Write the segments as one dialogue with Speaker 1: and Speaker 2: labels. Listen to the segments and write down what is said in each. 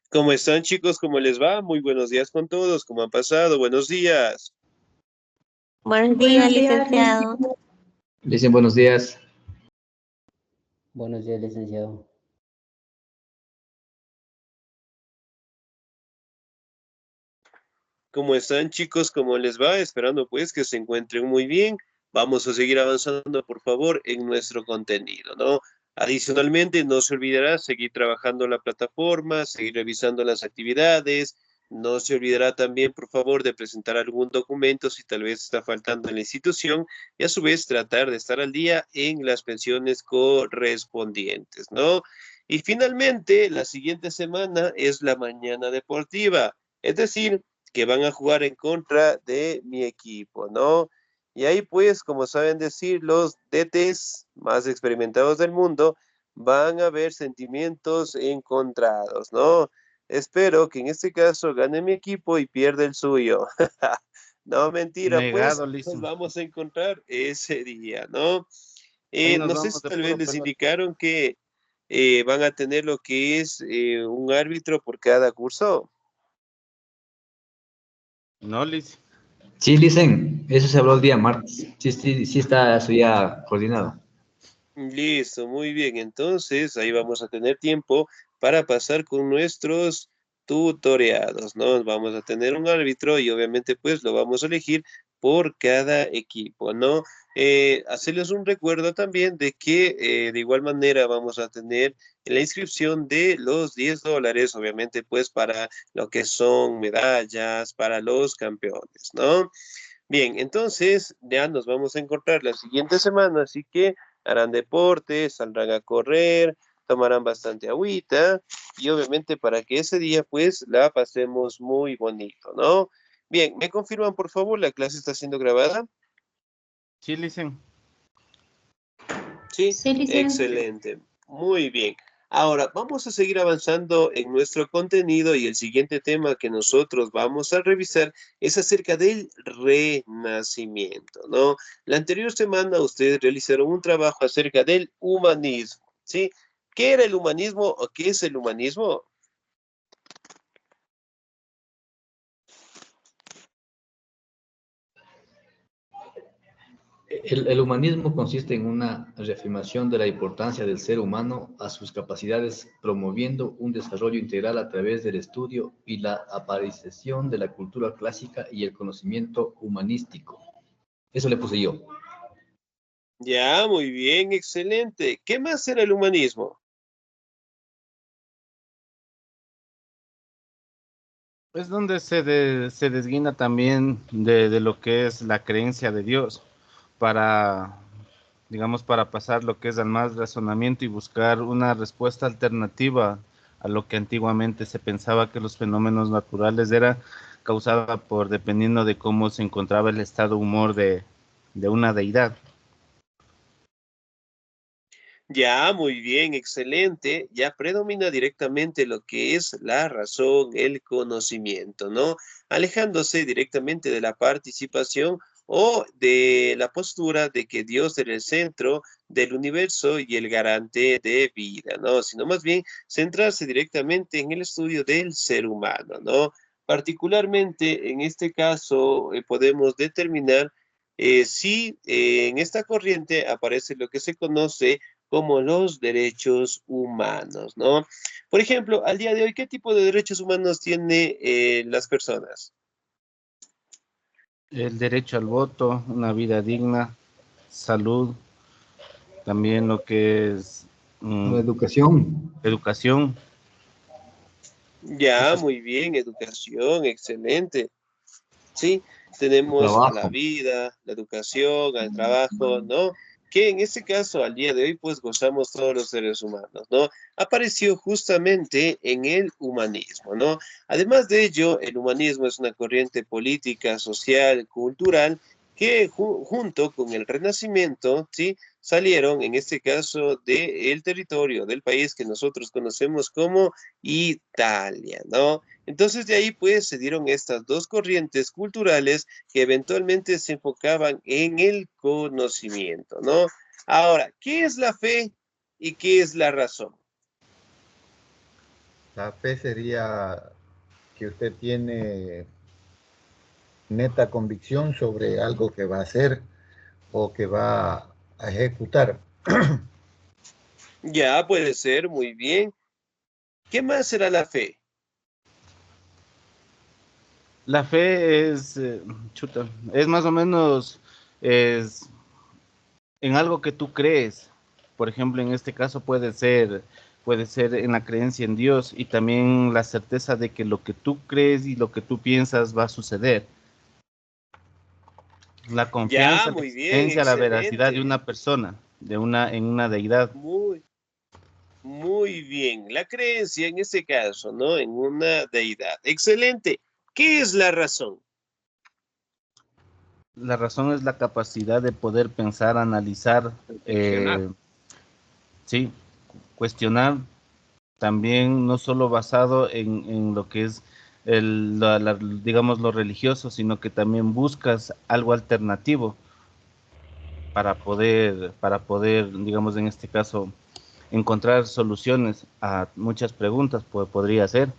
Speaker 1: ¿Cómo están, chicos? ¿Cómo les va? Muy buenos días con todos. ¿Cómo han pasado? Buenos días.
Speaker 2: Buenos días,
Speaker 3: Buenos días,
Speaker 2: licenciado.
Speaker 4: Le dicen buenos días.
Speaker 3: Buenos días, licenciado.
Speaker 1: ¿Cómo están, chicos? ¿Cómo les va? Esperando pues que se encuentren muy bien. Vamos a seguir avanzando, por favor, en nuestro contenido, ¿no? Adicionalmente, no se olvidará seguir trabajando en la plataforma, seguir revisando las actividades. No se olvidará también, por favor, de presentar algún documento si tal vez está faltando en la institución y a su vez tratar de estar al día en las pensiones correspondientes, ¿no? Y finalmente, la siguiente semana es la mañana deportiva, es decir, que van a jugar en contra de mi equipo, ¿no? Y ahí pues, como saben decir, los DTs más experimentados del mundo van a ver sentimientos encontrados, ¿no? Espero que en este caso gane mi equipo y pierda el suyo. No, mentira, pues
Speaker 5: Negado,
Speaker 1: nos
Speaker 5: listo.
Speaker 1: vamos a encontrar ese día, ¿no?
Speaker 5: Ahí nos
Speaker 1: No sé si
Speaker 5: vamos de
Speaker 1: tal vez
Speaker 5: puro
Speaker 1: les
Speaker 5: pelota.
Speaker 1: indicaron que van a tener lo que es un árbitro por cada curso.
Speaker 5: No, Liz.
Speaker 4: Sí, dicen, eso se habló el día martes. Sí está eso ya coordinado.
Speaker 1: Listo, muy bien. Entonces, ahí vamos a tener tiempo para pasar con nuestros tutoreados, ¿no? Vamos a tener un árbitro y obviamente pues lo vamos a elegir por cada equipo, ¿no? Hacerles un recuerdo también de que de igual manera vamos a tener la inscripción de los $10, obviamente pues para lo que son medallas, para los campeones, ¿no? Bien, entonces ya nos vamos a encontrar la siguiente semana, así que harán deporte, saldrán a correr, tomarán bastante agüita y obviamente para que ese día pues la pasemos muy bonito, ¿no? Bien, ¿me confirman por favor? ¿La clase está siendo grabada?
Speaker 5: Sí, dicen.
Speaker 1: Sí,
Speaker 2: Sí, licenciado.
Speaker 1: excelente. Muy bien. Ahora, vamos a seguir avanzando en nuestro contenido y el siguiente tema que nosotros vamos a revisar es acerca del renacimiento, ¿no? La anterior semana ustedes realizaron un trabajo acerca del humanismo, ¿sí? ¿Qué era el humanismo o qué es el humanismo?
Speaker 4: El humanismo consiste en una reafirmación de la importancia del ser humano a sus capacidades, promoviendo un desarrollo integral a través del estudio y la aparición de la cultura clásica y el conocimiento humanístico. Eso le puse yo.
Speaker 1: Ya, muy bien, excelente. ¿Qué más era el humanismo?
Speaker 5: Es donde se desguina también de lo que es la creencia de Dios para, digamos, para pasar lo que es al más razonamiento y buscar una respuesta alternativa a lo que antiguamente se pensaba que los fenómenos naturales era causada por dependiendo de cómo se encontraba el estado humor de una deidad.
Speaker 1: Ya, muy bien, excelente. Ya predomina directamente lo que es la razón, el conocimiento, ¿no? Alejándose directamente de la participación o de la postura de que Dios era el centro del universo y el garante de vida, ¿no? Sino más bien centrarse directamente en el estudio del ser humano, ¿no? Particularmente en este caso podemos determinar si en esta corriente aparece lo que se conoce como los derechos humanos, ¿no? Por ejemplo, al día de hoy, ¿qué tipo de derechos humanos tiene las personas?
Speaker 5: El derecho al voto, una vida digna, salud, también lo que es
Speaker 4: La educación,
Speaker 5: educación.
Speaker 1: Ya,
Speaker 5: Esas,
Speaker 1: muy bien, educación, excelente. Sí, tenemos a la
Speaker 4: trabajo.
Speaker 1: vida, la educación, al trabajo, ¿no? Que en este caso, al día de hoy, pues gozamos todos los seres humanos, ¿no? Apareció justamente en el humanismo, ¿no? Además de ello, el humanismo es una corriente política, social, cultural, que junto con el Renacimiento, ¿sí? Salieron, en este caso, del territorio del país que nosotros conocemos como Italia, ¿no? Entonces de ahí pues se dieron estas dos corrientes culturales que eventualmente se enfocaban en el conocimiento, ¿no? Ahora, ¿qué es la fe y qué es la razón?
Speaker 6: La fe sería que usted tiene neta convicción sobre algo que va a hacer o que va a ejecutar.
Speaker 1: Ya puede ser, muy bien. ¿Qué más será la fe?
Speaker 5: La fe es, es más o menos es en algo que tú crees. Por ejemplo, en este caso puede ser en la creencia en Dios y también la certeza de que lo que tú crees y lo que tú piensas va a suceder. La
Speaker 1: Ya,
Speaker 5: confianza, la
Speaker 1: muy bien,
Speaker 5: existencia, la veracidad de
Speaker 1: excelente.
Speaker 5: una persona, en una deidad.
Speaker 1: Muy, muy bien. La creencia en este caso, ¿no? En una deidad. Excelente. ¿Qué es la razón?
Speaker 5: La razón es la capacidad de poder pensar, analizar,
Speaker 2: Reflexionar.
Speaker 5: sí, cuestionar, también no solo basado en lo que es digamos, lo religioso, sino que también buscas algo alternativo para poder, digamos, en este caso, encontrar soluciones a muchas preguntas, podría ser.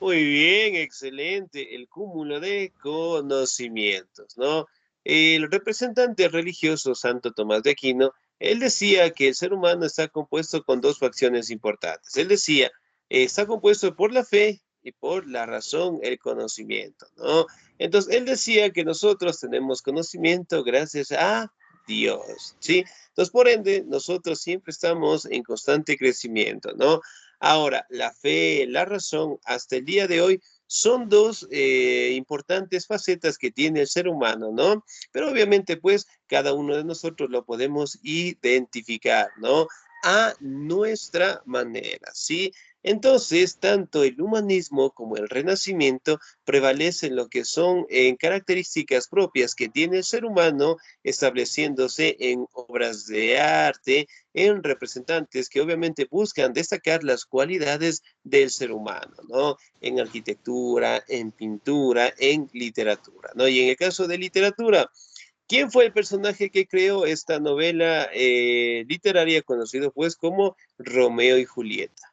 Speaker 1: Muy bien, excelente. El cúmulo de conocimientos, ¿no? El representante religioso Santo Tomás de Aquino, él decía que el ser humano está compuesto con dos facciones importantes. Él decía, está compuesto por la fe y por la razón, el conocimiento, ¿no? Entonces, él decía que nosotros tenemos conocimiento gracias a Dios, ¿sí? Entonces, por ende, nosotros siempre estamos en constante crecimiento, ¿no? Ahora, la fe, la razón, hasta el día de hoy son dos importantes facetas que tiene el ser humano, ¿no? Pero obviamente, pues, cada uno de nosotros lo podemos identificar, ¿no? A nuestra manera, ¿sí? Entonces, tanto el humanismo como el renacimiento prevalecen lo que son características propias que tiene el ser humano, estableciéndose en obras de arte, en representantes que obviamente buscan destacar las cualidades del ser humano, ¿no? En arquitectura, en pintura, en literatura, ¿no? Y en el caso de literatura, ¿quién fue el personaje que creó esta novela literaria conocido pues como Romeo y Julieta?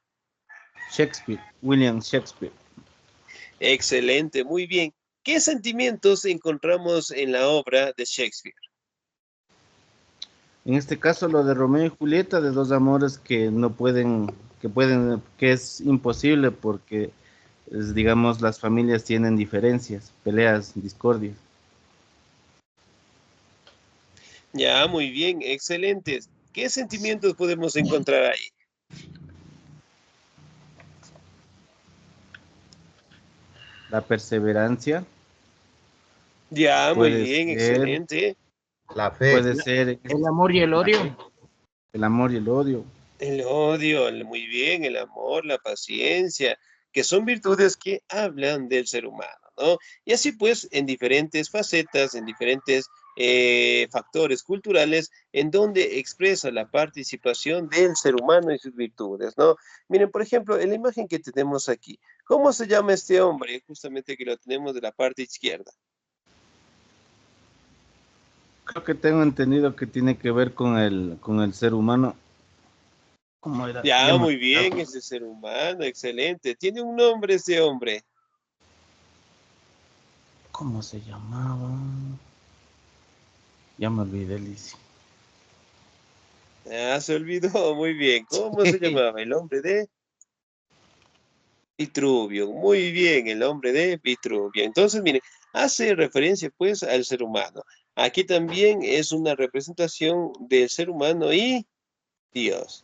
Speaker 5: Shakespeare, William Shakespeare.
Speaker 1: Excelente, muy bien. ¿Qué sentimientos encontramos en la obra de Shakespeare?
Speaker 5: En este caso, lo de Romeo y Julieta, de dos amores que no pueden, que es imposible porque, digamos, las familias tienen diferencias, peleas, discordias.
Speaker 1: Ya, muy bien, excelentes. ¿Qué sentimientos podemos encontrar ahí?
Speaker 5: La perseverancia
Speaker 1: Ya, muy
Speaker 5: puede
Speaker 1: bien,
Speaker 5: ser,
Speaker 1: excelente.
Speaker 6: La fe.
Speaker 5: puede ser
Speaker 2: El amor y el
Speaker 5: la
Speaker 2: odio.
Speaker 5: fe, el amor y el odio.
Speaker 1: El odio, muy bien, el amor, la paciencia, que son virtudes que hablan del ser humano, ¿no? Y así pues, en diferentes facetas, en diferentes factores culturales, en donde expresa la participación del ser humano y sus virtudes, ¿no? Miren, por ejemplo, en la imagen que tenemos aquí, ¿cómo se llama este hombre? Justamente que lo tenemos de la parte izquierda.
Speaker 5: Creo que tengo entendido que tiene que ver con el ser humano. ¿Cómo era? Ya
Speaker 1: Ya,
Speaker 5: me
Speaker 1: muy
Speaker 5: olvidaba.
Speaker 1: bien, ese ser humano, excelente. Tiene un nombre ese hombre.
Speaker 5: ¿Cómo se llamaba? Ya me olvidé, Lizy.
Speaker 1: Ah, se olvidó, muy bien. ¿Cómo se llamaba? El hombre de Vitruvio. Muy bien, el hombre de Vitruvio. Entonces, miren, hace referencia pues al ser humano. Aquí también es una representación del ser humano y Dios.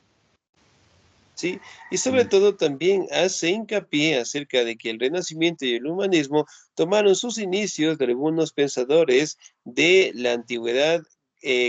Speaker 1: ¿Sí? Y sobre todo también hace hincapié acerca de que el Renacimiento y el humanismo tomaron sus inicios de algunos pensadores de la antigüedad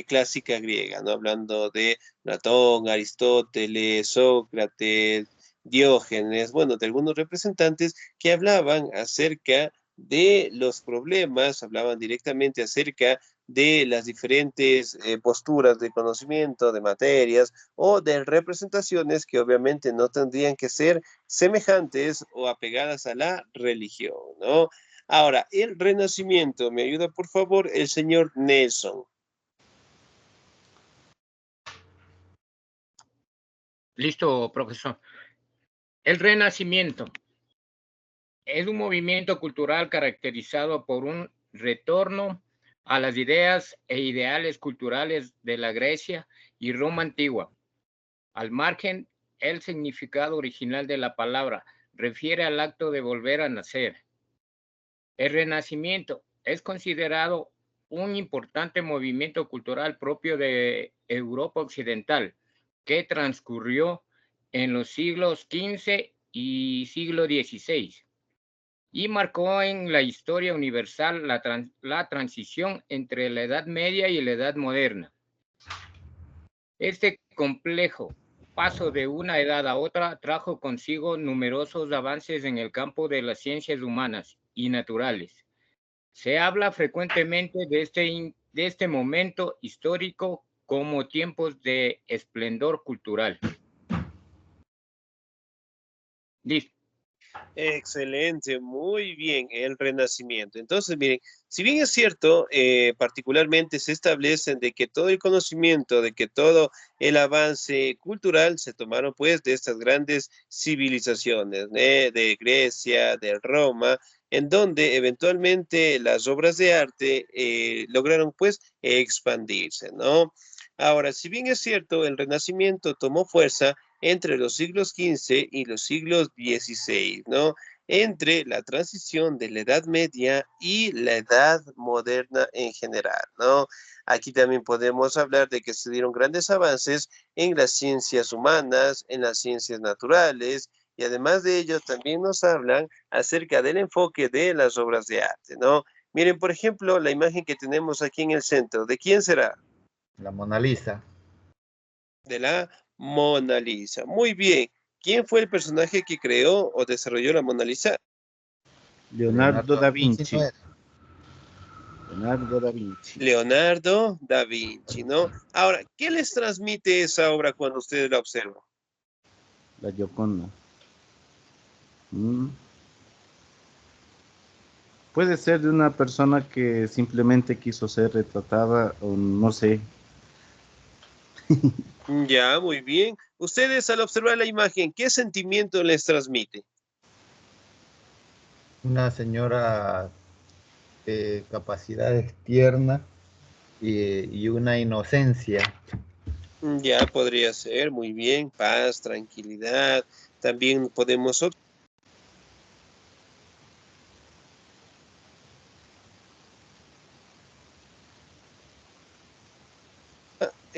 Speaker 1: clásica griega, ¿no? Hablando de Platón, Aristóteles, Sócrates, Diógenes, bueno, de algunos representantes que hablaban acerca de los problemas, hablaban directamente acerca de las diferentes posturas de conocimiento, de materias, o de representaciones que obviamente no tendrían que ser semejantes o apegadas a la religión, ¿no? Ahora, el Renacimiento, me ayuda por favor el señor Nelson.
Speaker 2: Listo, profesor.
Speaker 7: El Renacimiento es un movimiento cultural caracterizado por un retorno a las ideas e ideales culturales de la Grecia y Roma antigua. Al margen, el significado original de la palabra refiere al acto de volver a nacer. El Renacimiento es considerado un importante movimiento cultural propio de Europa Occidental que transcurrió en los siglos XV y siglo XVI y marcó en la historia universal la transición entre la Edad Media y la Edad Moderna. Este complejo paso de una edad a otra trajo consigo numerosos avances en el campo de las ciencias humanas y naturales. Se habla frecuentemente de este momento histórico como tiempos de esplendor cultural. Listo.
Speaker 1: Excelente, muy bien, el Renacimiento. Entonces, miren, si bien es cierto, particularmente se establecen de que todo el conocimiento, de que todo el avance cultural se tomaron pues de estas grandes civilizaciones, de Grecia, de Roma, en donde eventualmente las obras de arte lograron pues expandirse, ¿no? Ahora, si bien es cierto, el Renacimiento tomó fuerza entre los siglos XV y los siglos XVI, ¿no? Entre la transición de la Edad Media y la Edad Moderna en general, ¿no? Aquí también podemos hablar de que se dieron grandes avances en las ciencias humanas, en las ciencias naturales, y además de ello también nos hablan acerca del enfoque de las obras de arte, ¿no? Miren, por ejemplo, la imagen que tenemos aquí en el centro, ¿de quién será?
Speaker 6: La Mona Lisa.
Speaker 1: De la Mona Lisa. Muy bien. ¿Quién fue el personaje que creó o desarrolló la Mona Lisa?
Speaker 5: Leonardo da
Speaker 6: no
Speaker 5: Vinci.
Speaker 6: era.
Speaker 5: Leonardo da Vinci.
Speaker 1: Leonardo da Vinci, ¿no? Ahora, ¿qué les transmite esa obra cuando ustedes la observan?
Speaker 5: La Gioconda. Puede ser de una persona que simplemente quiso ser retratada o no sé.
Speaker 1: Ya, muy bien. Ustedes al observar la imagen, ¿qué sentimiento les transmite?
Speaker 6: Una señora de capacidades tiernas y una inocencia.
Speaker 1: Ya podría ser, muy bien, paz, tranquilidad. También podemos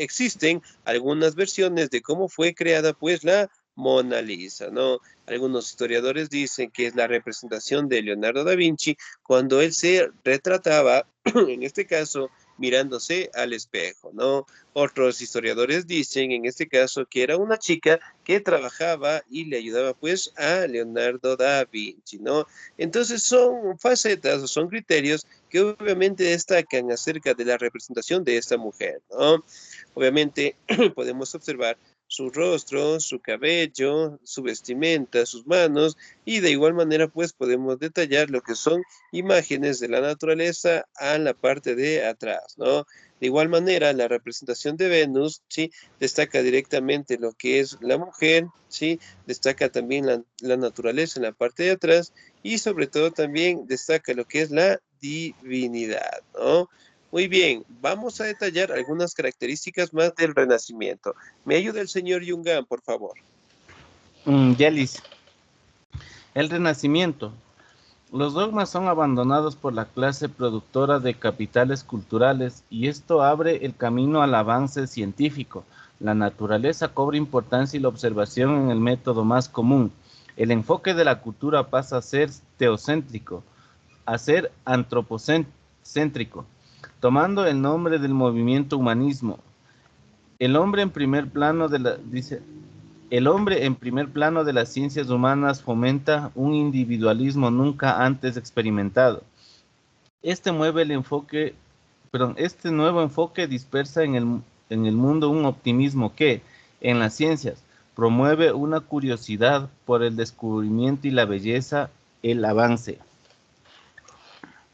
Speaker 1: existen algunas versiones de cómo fue creada pues la Mona Lisa, ¿no? Algunos historiadores dicen que es la representación de Leonardo da Vinci cuando él se retrataba, en este caso, mirándose al espejo, ¿no? Otros historiadores dicen, en este caso, que era una chica que trabajaba y le ayudaba pues a Leonardo da Vinci, ¿no? Entonces son facetas o son criterios que obviamente destacan acerca de la representación de esta mujer, ¿no? Obviamente podemos observar su rostro, su cabello, su vestimenta, sus manos y de igual manera pues podemos detallar lo que son imágenes de la naturaleza a la parte de atrás, ¿no? De igual manera la representación de Venus, ¿sí? Destaca directamente lo que es la mujer, ¿sí? Destaca también la naturaleza en la parte de atrás y sobre todo también destaca lo que es la divinidad, ¿no? Muy bien, vamos a detallar algunas características más del Renacimiento. ¿Me ayuda el señor Yungan, por favor?
Speaker 5: Yelis. El Renacimiento. Los dogmas son abandonados por la clase productora de capitales culturales y esto abre el camino al avance científico. La naturaleza cobra importancia y la observación en el método más común. El enfoque de la cultura pasa a ser teocéntrico, a ser antropocéntrico, tomando el nombre del movimiento humanismo. El hombre en primer plano de las ciencias humanas fomenta un individualismo nunca antes experimentado. Este nuevo enfoque dispersa en el mundo un optimismo que, en las ciencias, promueve una curiosidad por el descubrimiento y la belleza, el avance.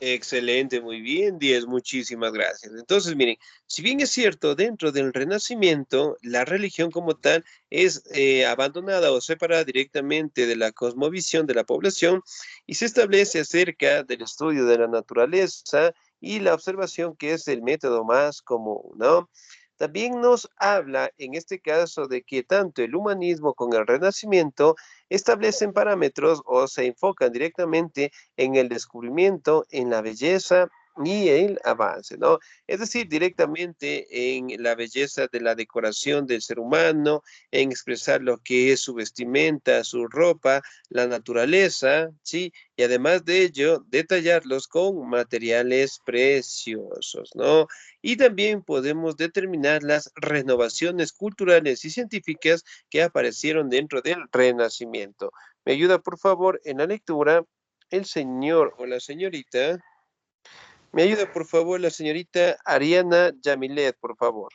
Speaker 1: Excelente, muy bien, 10, muchísimas gracias. Entonces, miren, si bien es cierto, dentro del Renacimiento, la religión como tal es abandonada o separada directamente de la cosmovisión de la población y se establece acerca del estudio de la naturaleza y la observación, que es el método más común, ¿no? También nos habla en este caso de que tanto el humanismo con el Renacimiento establecen parámetros o se enfocan directamente en el descubrimiento, en la belleza y el avance, ¿no? Es decir, directamente en la belleza de la decoración del ser humano, en expresar lo que es su vestimenta, su ropa, la naturaleza, ¿sí? Y además de ello, detallarlos con materiales preciosos, ¿no? Y también podemos determinar las renovaciones culturales y científicas que aparecieron dentro del Renacimiento. ¿Me ayuda, por favor, en la lectura el señor o la señorita? ¿Me ayuda, por favor, la señorita Ariana Yamilet, por favor?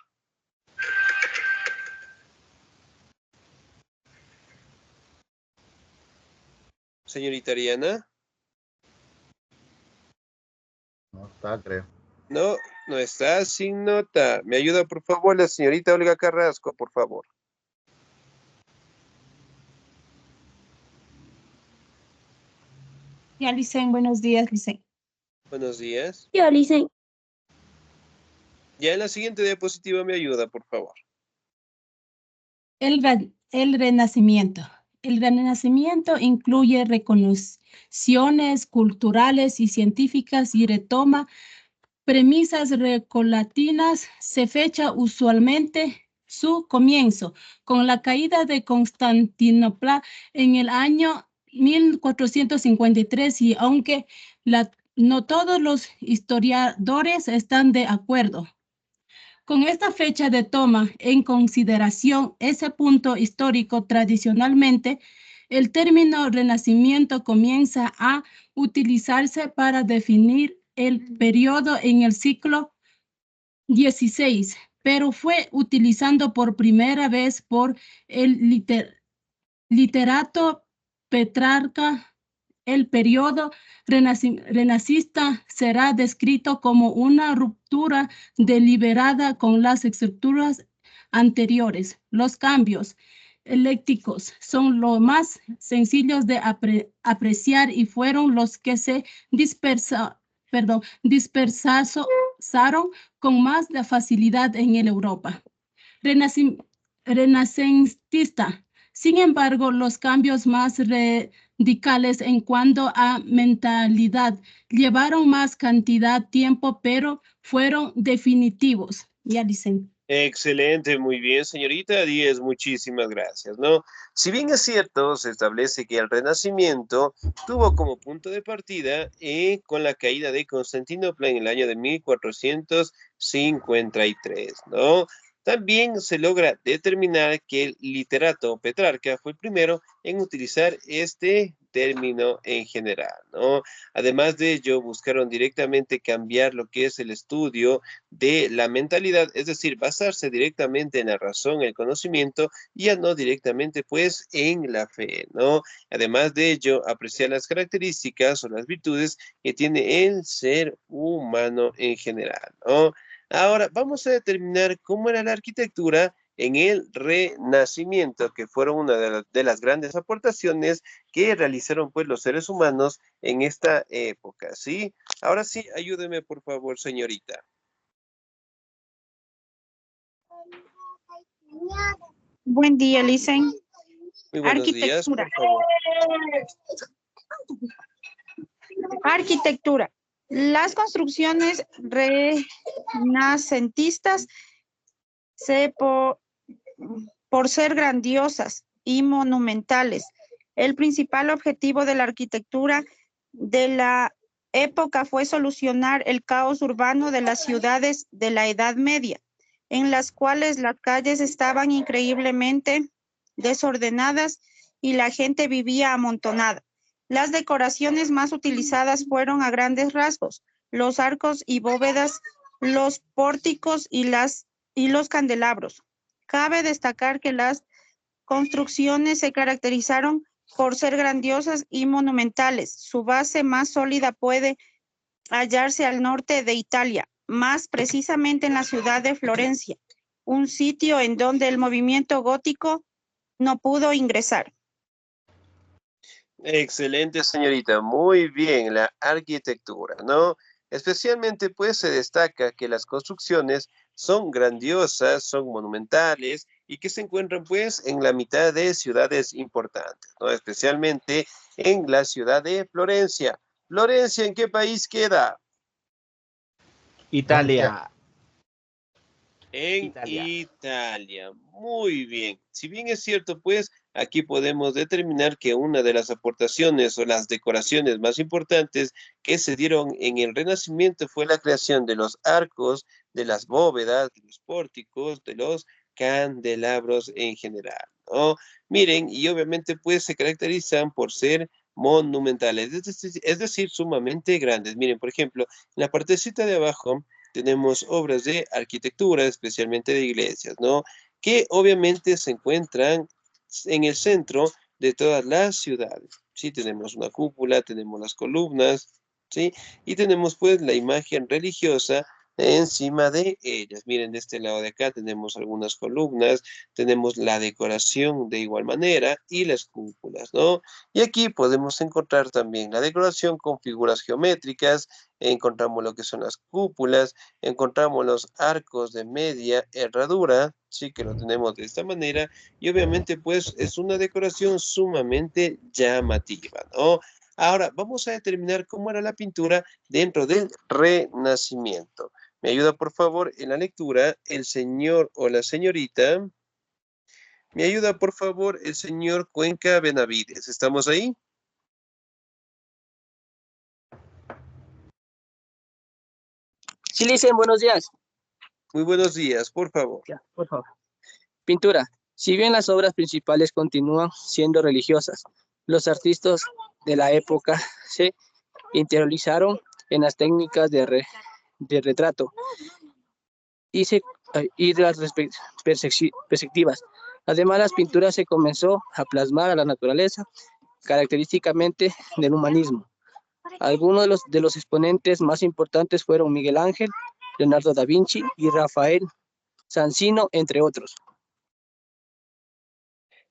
Speaker 1: Señorita Ariana.
Speaker 6: No está, creo.
Speaker 1: No, no está sin nota. ¿Me ayuda, por favor, la señorita Olga Carrasco, por favor?
Speaker 2: Ya, Licen, buenos días, Licen.
Speaker 1: Buenos días.
Speaker 2: Yo, Licen.
Speaker 1: Ya en la siguiente diapositiva me ayuda, por favor.
Speaker 2: El Renacimiento. El Renacimiento incluye reconocimientos culturales y científicas y retoma premisas recolatinas. Se fecha usualmente su comienzo con la caída de Constantinopla en el año 1453 y aunque no todos los historiadores están de acuerdo con esta fecha de toma en consideración ese punto histórico. Tradicionalmente, el término Renacimiento comienza a utilizarse para definir el periodo en el siglo XVI, pero fue utilizado por primera vez por el literato Petrarca. El periodo renacista será descrito como una ruptura deliberada con las estructuras anteriores. Los cambios eléctricos son los más sencillos de apreciar y fueron los que se dispersaron con más facilidad en Europa. Renacentista. Sin embargo, los cambios más radicales en cuanto a mentalidad llevaron más cantidad de tiempo, pero fueron definitivos. Ya dicen.
Speaker 1: Excelente, muy bien, señorita 10, muchísimas gracias, ¿no? Si bien es cierto, se establece que el Renacimiento tuvo como punto de partida con la caída de Constantinopla en el año de 1453, ¿no? También se logra determinar que el literato Petrarca fue el primero en utilizar este término en general, ¿no? Además de ello, buscaron directamente cambiar lo que es el estudio de la mentalidad, es decir, basarse directamente en la razón, el conocimiento, y ya no directamente pues en la fe, ¿no? Además de ello, apreciar las características o las virtudes que tiene el ser humano en general, ¿no? Ahora vamos a determinar cómo era la arquitectura en el Renacimiento, que fueron una de las grandes aportaciones que realizaron pues los seres humanos en esta época, ¿sí? Ahora sí, ayúdeme por favor, señorita.
Speaker 8: Buen día, Licen.
Speaker 1: Muy buenos días, por favor.
Speaker 8: Arquitectura. Las construcciones renacentistas por ser grandiosas y monumentales. El principal objetivo de la arquitectura de la época fue solucionar el caos urbano de las ciudades de la Edad Media, en las cuales las calles estaban increíblemente desordenadas y la gente vivía amontonada. Las decoraciones más utilizadas fueron a grandes rasgos los arcos y bóvedas, los pórticos y los candelabros. Cabe destacar que las construcciones se caracterizaron por ser grandiosas y monumentales. Su base más sólida puede hallarse al norte de Italia, más precisamente en la ciudad de Florencia, un sitio en donde el movimiento gótico no pudo ingresar.
Speaker 1: Excelente, señorita. Muy bien, la arquitectura, ¿no? Especialmente, pues, se destaca que las construcciones son grandiosas, son monumentales y que se encuentran, pues, en la mitad de ciudades importantes, ¿no? Especialmente en la ciudad de Florencia. Florencia, ¿en qué país queda?
Speaker 5: Italia.
Speaker 1: En
Speaker 5: Italia.
Speaker 1: Italia. Muy bien. Si bien es cierto, pues aquí podemos determinar que una de las aportaciones o las decoraciones más importantes que se dieron en el Renacimiento fue la creación de los arcos, de las bóvedas, de los pórticos, de los candelabros en general, ¿no? Miren, y obviamente pues se caracterizan por ser monumentales, es decir, sumamente grandes. Miren, por ejemplo, en la partecita de abajo tenemos obras de arquitectura, especialmente de iglesias, ¿no? Que obviamente se encuentran en el centro de todas las ciudades. Sí, tenemos una cúpula, tenemos las columnas, ¿sí? Y tenemos pues la imagen religiosa encima de ellas. Miren, de este lado de acá tenemos algunas columnas, tenemos la decoración de igual manera y las cúpulas, ¿no? Y aquí podemos encontrar también la decoración con figuras geométricas, encontramos lo que son las cúpulas, encontramos los arcos de media herradura, sí que lo tenemos de esta manera, y obviamente pues es una decoración sumamente llamativa, ¿no? Ahora vamos a determinar cómo era la pintura dentro del Renacimiento. ¿Me ayuda por favor en la lectura el señor o la señorita? ¿Me ayuda por favor el señor Cuenca Benavides? ¿Estamos ahí?
Speaker 9: Sí, Licen, buenos días.
Speaker 1: Muy buenos días, por favor.
Speaker 9: Ya, por favor. Pintura. Si bien las obras principales continúan siendo religiosas, los artistas de la época se interiorizaron en las técnicas de retrato y de las perspectivas. Además, las pinturas se comenzó a plasmar a la naturaleza, característicamente del humanismo. Algunos de los exponentes más importantes fueron Miguel Ángel, Leonardo da Vinci y Rafael Sanzio, entre otros.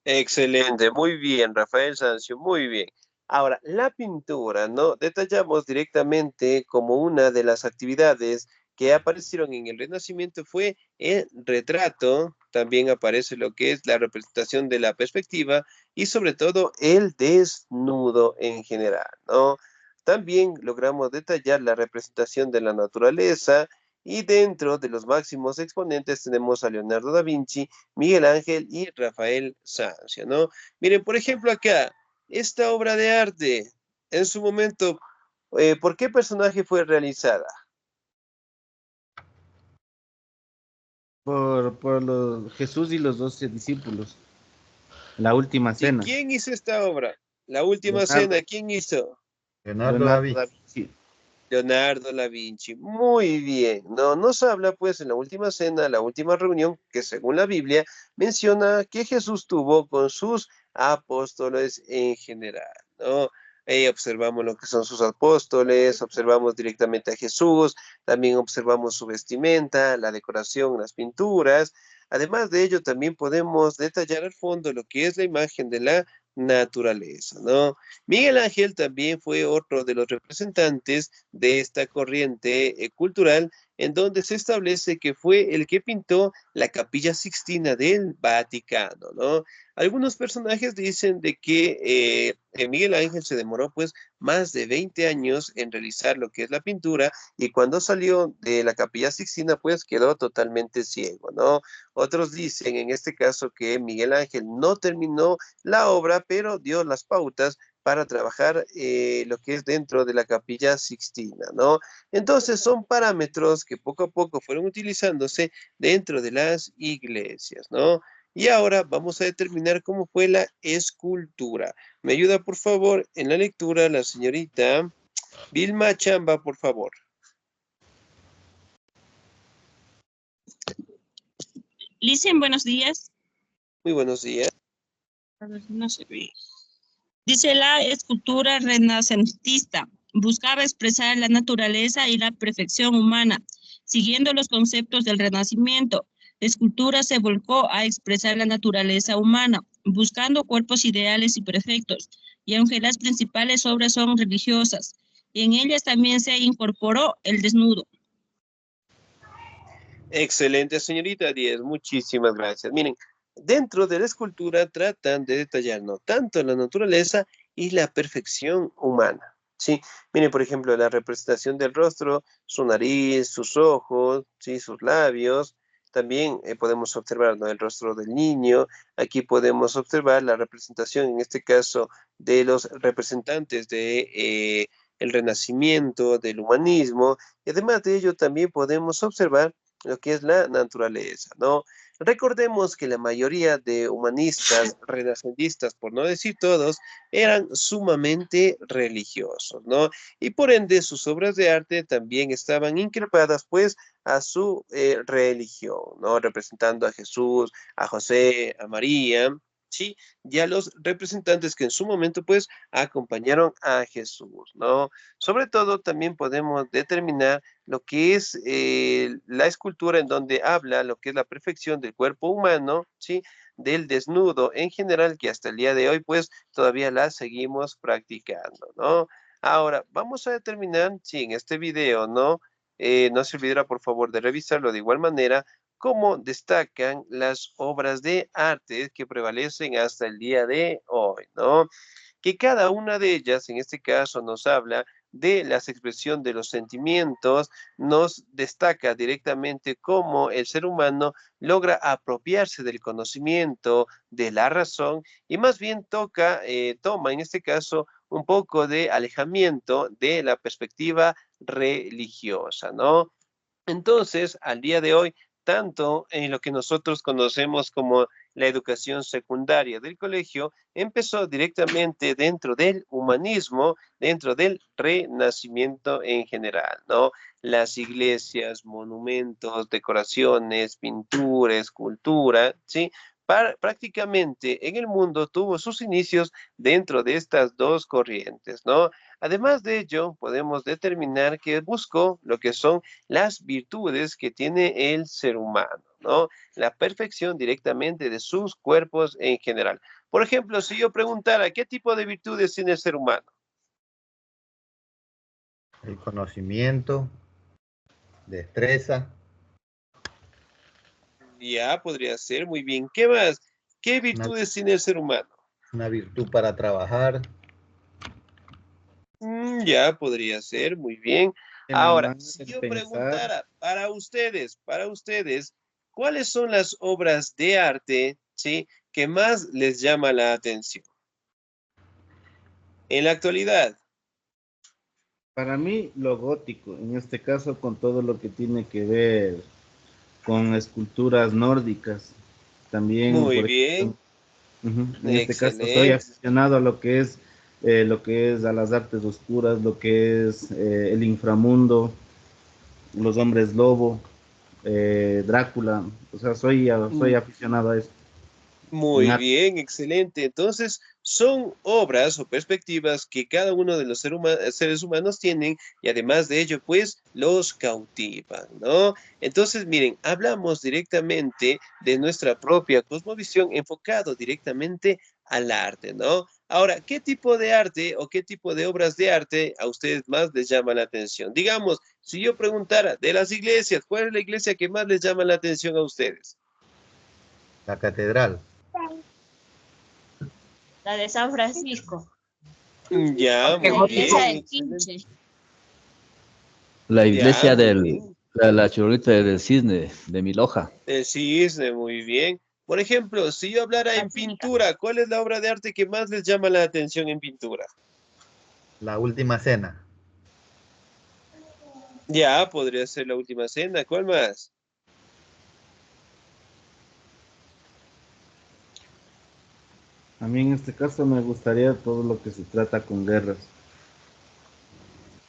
Speaker 1: Excelente, muy bien, Rafael Sanzio, muy bien. Ahora, la pintura, ¿no? Detallamos directamente como una de las actividades que aparecieron en el Renacimiento fue el retrato, también aparece lo que es la representación de la perspectiva y sobre todo el desnudo en general, ¿no? También logramos detallar la representación de la naturaleza y dentro de los máximos exponentes tenemos a Leonardo da Vinci, Miguel Ángel y Rafael Sanzio, ¿no? Miren, por ejemplo, acá, esta obra de arte, en su momento, ¿por qué personaje fue realizada?
Speaker 5: Por los Jesús y los 12 discípulos. La última
Speaker 1: ¿Sí?
Speaker 5: cena.
Speaker 1: ¿Quién hizo esta obra? La última
Speaker 5: Leonardo.
Speaker 1: cena, ¿quién hizo?
Speaker 6: Leonardo
Speaker 5: Leonardo
Speaker 6: David.
Speaker 5: da Vinci.
Speaker 1: Leonardo da Vinci. Muy bien. No, nos habla pues en la última cena, la última reunión, que según la Biblia menciona que Jesús tuvo con sus apóstoles en general, ¿no? Observamos lo que son sus apóstoles, observamos directamente a Jesús, también observamos su vestimenta, la decoración, las pinturas. Además de ello, también podemos detallar al fondo lo que es la imagen de la naturaleza, ¿no? Miguel Ángel también fue otro de los representantes de esta corriente cultural en donde se establece que fue el que pintó la Capilla Sixtina del Vaticano, ¿no? Algunos personajes dicen de que Miguel Ángel se demoró pues más de 20 años en realizar lo que es la pintura y cuando salió de la Capilla Sixtina pues quedó totalmente ciego, ¿no? Otros dicen en este caso que Miguel Ángel no terminó la obra, pero dio las pautas para trabajar lo que es dentro de la Capilla Sixtina, ¿no? Entonces son parámetros que poco a poco fueron utilizándose dentro de las iglesias, ¿no? Y ahora vamos a determinar cómo fue la escultura. Me ayuda, por favor, en la lectura la señorita Vilma Chamba, por favor.
Speaker 10: Licen, buenos días.
Speaker 1: Muy buenos días.
Speaker 10: A ver, no se ve. Dice la escultura renacentista. buscaba expresar la naturaleza y la perfección humana, siguiendo los conceptos del Renacimiento. La escultura se volcó a expresar la naturaleza humana, buscando cuerpos ideales y perfectos, y aunque las principales obras son religiosas, en ellas también se incorporó el desnudo.
Speaker 1: Excelente, señorita Díez, muchísimas gracias. Miren, dentro de la escultura tratan de detallar no tanto la naturaleza y la perfección humana, ¿sí? Miren, por ejemplo, la representación del rostro, su nariz, sus ojos, ¿sí? Sus labios. También podemos observar, ¿no?, el rostro del niño. Aquí podemos observar la representación, en este caso, de los representantes de el Renacimiento, del humanismo. Y además de ello, también podemos observar lo que es la naturaleza, ¿no? Recordemos que la mayoría de humanistas, renacentistas, por no decir todos, eran sumamente religiosos, ¿no? Y por ende sus obras de arte también estaban increpadas, pues, a su religión, ¿no? Representando a Jesús, a José, a María, ¿sí? Y a los representantes que en su momento, pues, acompañaron a Jesús, ¿no? Sobre todo también podemos determinar lo que es la escultura en donde habla lo que es la perfección del cuerpo humano, ¿sí? Del desnudo en general, que hasta el día de hoy, pues, todavía la seguimos practicando, ¿no? Ahora, vamos a determinar, sí, en este video, ¿no? No se olvidará, por favor, de revisarlo de igual manera, cómo destacan las obras de arte que prevalecen hasta el día de hoy, ¿no? Que cada una de ellas, en este caso, nos habla de la expresión de los sentimientos, nos destaca directamente cómo el ser humano logra apropiarse del conocimiento, de la razón, y más bien toma en este caso un poco de alejamiento de la perspectiva religiosa, ¿no? Entonces, al día de hoy, tanto en lo que nosotros conocemos como la educación secundaria del colegio, empezó directamente dentro del humanismo, dentro del renacimiento en general, ¿no? Las iglesias, monumentos, decoraciones, pintura, escultura, ¿sí? Prácticamente en el mundo tuvo sus inicios dentro de estas dos corrientes, ¿no? Además de ello, podemos determinar que buscó lo que son las virtudes que tiene el ser humano, ¿no? La perfección directamente de sus cuerpos en general. Por ejemplo, si yo preguntara, ¿qué tipo de virtudes tiene el ser humano?
Speaker 6: El conocimiento, destreza,
Speaker 1: Ya, podría ser, muy bien. ¿Qué más? ¿Qué
Speaker 6: una,
Speaker 1: virtudes tiene el ser humano?
Speaker 6: una virtud para trabajar,
Speaker 1: Ya, podría ser, muy bien.
Speaker 5: En la
Speaker 1: Ahora,
Speaker 5: manera
Speaker 1: si
Speaker 5: de
Speaker 1: yo
Speaker 5: pensar.
Speaker 1: preguntara para ustedes, ¿cuáles son las obras de arte, sí, que más les llama la atención en la actualidad?
Speaker 5: Para mí, lo gótico, en este caso, con todo lo que tiene que ver con esculturas nórdicas. También,
Speaker 1: Muy
Speaker 5: por ejemplo,
Speaker 1: bien,
Speaker 5: en este caso, soy
Speaker 1: excelente.
Speaker 5: aficionado a lo que es a las artes oscuras, lo que es el inframundo, los hombres lobo, Drácula. O sea, soy aficionado a eso. En
Speaker 1: Muy
Speaker 5: arte.
Speaker 1: bien, excelente. Entonces, son obras o perspectivas que cada uno de los seres humanos tienen y además de ello, pues, los cautivan, ¿no? Entonces, miren, hablamos directamente de nuestra propia cosmovisión enfocado directamente al arte, ¿no? Ahora, ¿qué tipo de arte o qué tipo de obras de arte a ustedes más les llama la atención? Digamos, si yo preguntara de las iglesias, ¿cuál es la iglesia que más les llama la atención a ustedes?
Speaker 6: la catedral,
Speaker 10: La de San Francisco.
Speaker 1: Ya, muy
Speaker 10: La iglesia
Speaker 1: bien,
Speaker 10: de
Speaker 1: excelente.
Speaker 10: Quinche.
Speaker 4: La
Speaker 1: Ya,
Speaker 4: iglesia
Speaker 1: muy bien.
Speaker 4: la Chorrita del Cisne, de Miloja.
Speaker 1: El cisne, muy bien. Por ejemplo, si yo hablara en
Speaker 10: Basílica.
Speaker 1: pintura, ¿cuál es la obra de arte que más les llama la atención en pintura?
Speaker 6: la última cena,
Speaker 1: Ya, podría ser La Última Cena. ¿Cuál más?
Speaker 5: A mí en este caso me gustaría todo lo que se trata con guerras.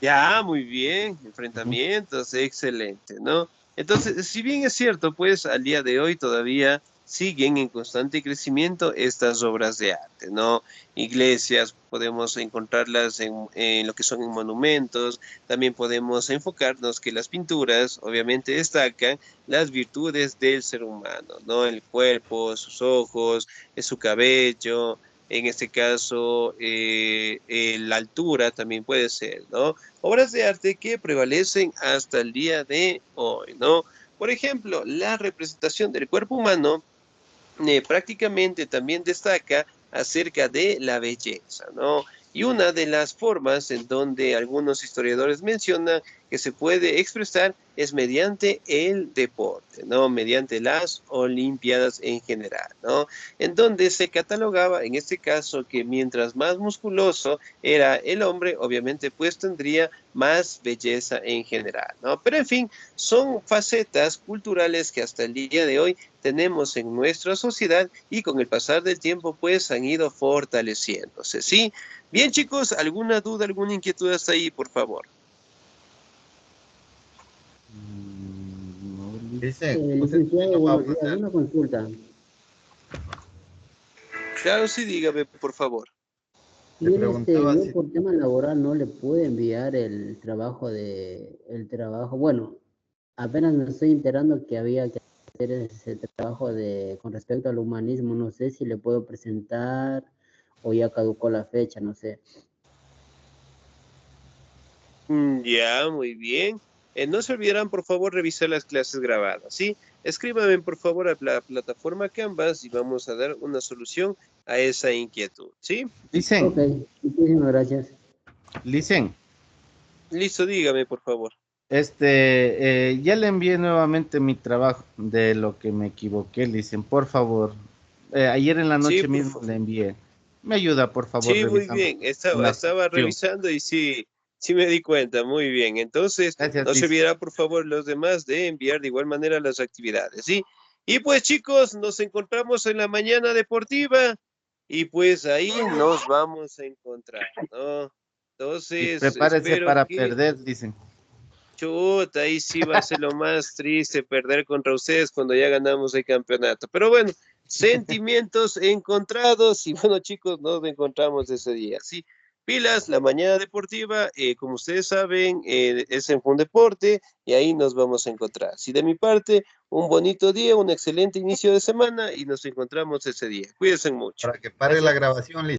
Speaker 1: Ya, muy bien.
Speaker 5: Ujú.
Speaker 1: Enfrentamientos, excelente, ¿no? Entonces, si bien es cierto, pues al día de hoy todavía siguen en constante crecimiento estas obras de arte, ¿no? Iglesias, podemos encontrarlas en lo que son en monumentos, también podemos enfocarnos que las pinturas obviamente destacan las virtudes del ser humano, ¿no? El cuerpo, sus ojos, su cabello, en este caso la altura también puede ser, ¿no? Obras de arte que prevalecen hasta el día de hoy, ¿no? Por ejemplo, la representación del cuerpo humano prácticamente también destaca acerca de la belleza, ¿no? Y una de las formas en donde algunos historiadores mencionan que se puede expresar es mediante el deporte, ¿no? Mediante las olimpiadas en general, ¿no? En donde se catalogaba, en este caso, que mientras más musculoso era el hombre, obviamente pues tendría más belleza en general, ¿no? Pero en fin, son facetas culturales que hasta el día de hoy tenemos en nuestra sociedad y con el pasar del tiempo pues han ido fortaleciéndose, ¿sí? Bien chicos, ¿alguna duda, alguna inquietud hasta ahí, por favor?
Speaker 3: Licenciado, buenos días, una consulta.
Speaker 1: Claro, sí, dígame, por favor.
Speaker 3: Mire, yo por tema laboral no le pude enviar el trabajo, bueno, apenas me estoy enterando que había que hacer ese trabajo con respecto al humanismo, no sé si le puedo presentar o ya caducó la fecha, no sé.
Speaker 1: Ya, muy bien. No se olvidarán, por favor, revisar las clases grabadas, ¿sí? Escríbame, por favor, a la plataforma Canvas y vamos a dar una solución a esa inquietud, ¿sí?
Speaker 5: Licen.
Speaker 3: Ok, muchísimas gracias.
Speaker 5: Licen.
Speaker 1: Listo, dígame, por favor.
Speaker 5: Ya le envié nuevamente mi trabajo de lo que me equivoqué, Licen, por favor. Ayer en la noche mismo le envié. Me ayuda, por favor,
Speaker 1: Sí, muy
Speaker 5: revisando.
Speaker 1: bien. Estaba revisando y sí me di cuenta. Muy bien. Entonces,
Speaker 5: Gracias,
Speaker 1: no se
Speaker 5: Liz.
Speaker 1: olvidará, por favor, los demás de enviar de igual manera las actividades, ¿sí? Y pues, chicos, nos encontramos en la mañana deportiva y pues ahí nos vamos a encontrar, ¿no?
Speaker 5: Y
Speaker 1: Entonces,
Speaker 5: prepárese
Speaker 1: espero
Speaker 5: para
Speaker 1: que...
Speaker 5: perder, dicen.
Speaker 1: Chuta, ahí sí va a ser lo más triste perder contra ustedes cuando ya ganamos el campeonato. Pero bueno, sentimientos encontrados y bueno chicos, nos encontramos ese día. Sí, pilas, la mañana deportiva, como ustedes saben, es en Fundeporte y ahí nos vamos a encontrar. Sí, de mi parte, un bonito día, un excelente inicio de semana y nos encontramos ese día. Cuídense mucho.
Speaker 6: Para que pare la grabación, Liz.